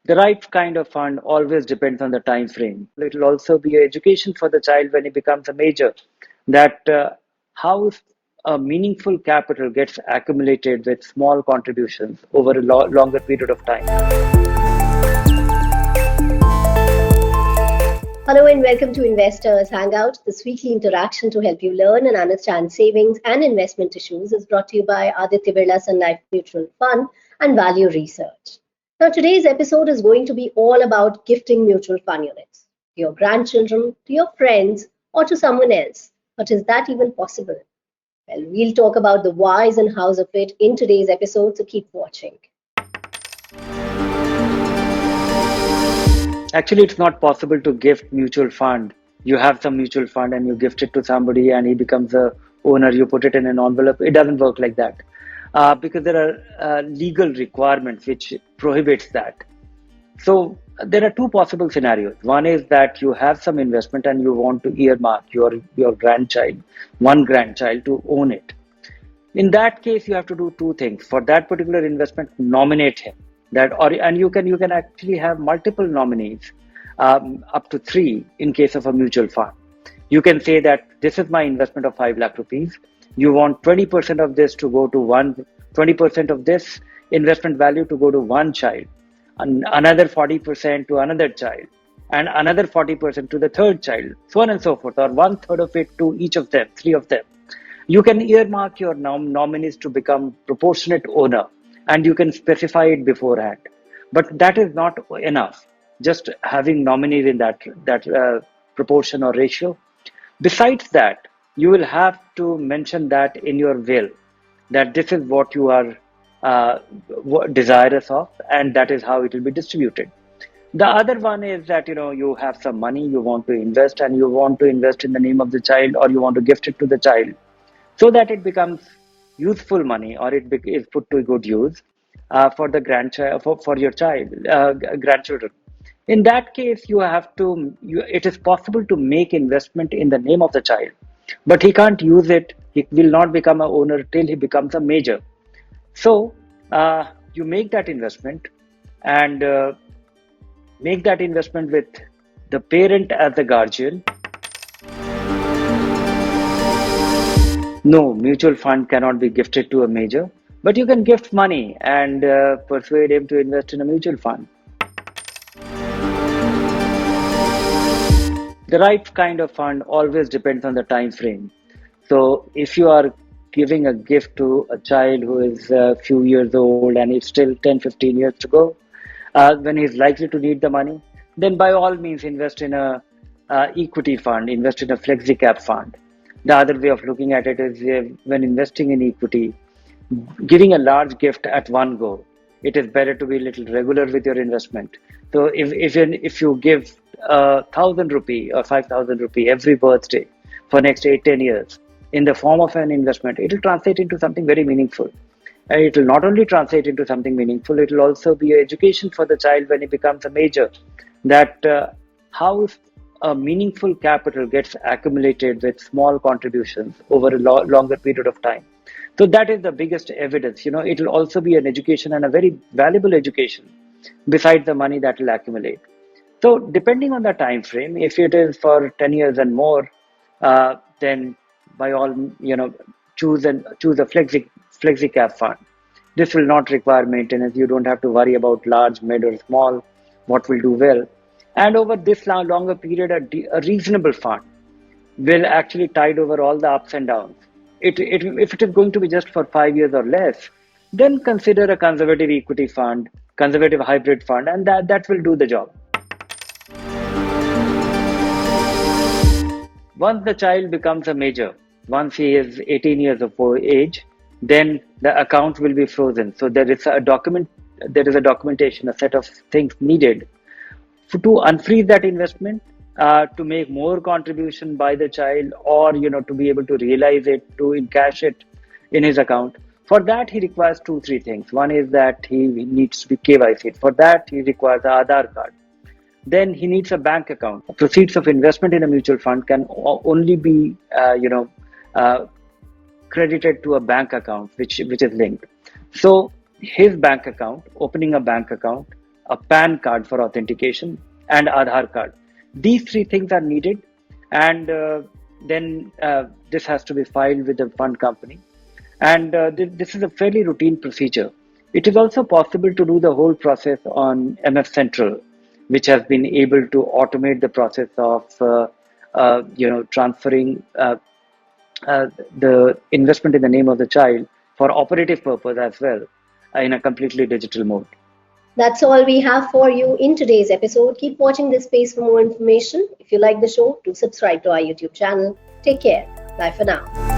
The right kind of fund always depends on the time frame. It will also be education for the child when he becomes a major, that how a meaningful capital gets accumulated with small contributions over a longer period of time. Hello and welcome to Investors Hangout. This weekly interaction to help you learn and understand savings and investment issues is brought to you by Aditya Birla Sun Life Mutual Fund and Value Research. Now, today's episode is going to be all about gifting mutual fund units to your grandchildren, to your friends, or to someone else. But is that even possible? Well, we'll talk about the whys and hows of it in today's episode, so keep watching. Actually, it's not possible to gift mutual fund. You have some mutual fund and you gift it to somebody and he becomes a owner. You put it in an envelope. It doesn't work like that because there are legal requirements which prohibits that. So there are two possible scenarios. One is that you have some investment and you want to earmark your grandchild, one grandchild, to own it. In that case, you have to do two things. For that particular investment, nominate him. And you can actually have multiple nominees, up to three in case of a mutual fund. You can say that this is my investment of 5 lakh rupees. You want 20% of this to go to 20% of this investment value to go to one child, another 40% to another child, and another 40% to the third child, so on and so forth, or one third of it to each of them, three of them. You can earmark your nominees to become proportionate owner, and you can specify it beforehand. But that is not enough. Just having nominees in that proportion or ratio. Besides that, you will have to mention that in your will, that this is what you are desirous of, and that is how it will be distributed. The other one is that you have some money you want to invest, and you want to invest in the name of the child, or you want to gift it to the child so that it becomes useful money, or is put to good use for the grandchild, for your child, grandchildren. In that case, it is possible to make investment in the name of the child, but he can't use it. He will not become a owner till he becomes a major. So you make that investment, and make that investment with the parent as the guardian. No, mutual fund cannot be gifted to a major, but you can gift money and persuade him to invest in a mutual fund. The right kind of fund always depends on the time frame. So if you are giving a gift to a child who is a few years old and it's still 10, 15 years to go, when he's likely to need the money, then by all means invest in a equity fund, invest in a flexi cap fund. The other way of looking at it is, when investing in equity, giving a large gift at one go, it is better to be a little regular with your investment. So if you give 1,000 rupee or 5,000 rupee every birthday for next 8-10 years in the form of an investment, it will translate into something very meaningful. And it will not only translate into something meaningful, it will also be an education for the child when he becomes a major, that how a meaningful capital gets accumulated with small contributions over a longer period of time. So that is the biggest evidence. It will also be an education, and a very valuable education, besides the money that will accumulate. So depending on the time frame, if it is for 10 years and more, then by all, choose a flexi cap fund. This will not require maintenance. You don't have to worry about large, mid, or small, what will do well. And over this longer period, a reasonable fund will actually tide over all the ups and downs. If it is going to be just for 5 years or less, then consider a conservative equity fund, conservative hybrid fund, and that will do the job. Once the child becomes a major, once he is 18 years of age, then the account will be frozen. So there is a documentation, a set of things needed to unfreeze that investment, to make more contribution by the child, or to be able to realize it, to encash it in his account. For that, he requires 2-3 things. One is that he needs to be KYC. For that, he requires an Aadhaar card. Then he needs a bank account. Proceeds of investment in a mutual fund can only be credited to a bank account which is linked. So his bank account, opening a bank account, a PAN card for authentication, and Aadhaar card. These three things are needed, and then this has to be filed with the fund company. And this is a fairly routine procedure. It is also possible to do the whole process on MF Central, which has been able to automate the process of transferring the investment in the name of the child for operative purpose as well, in a completely digital mode. That's all we have for you in today's episode. Keep watching this space for more information. If you like the show, do subscribe to our YouTube channel. Take care. Bye for now.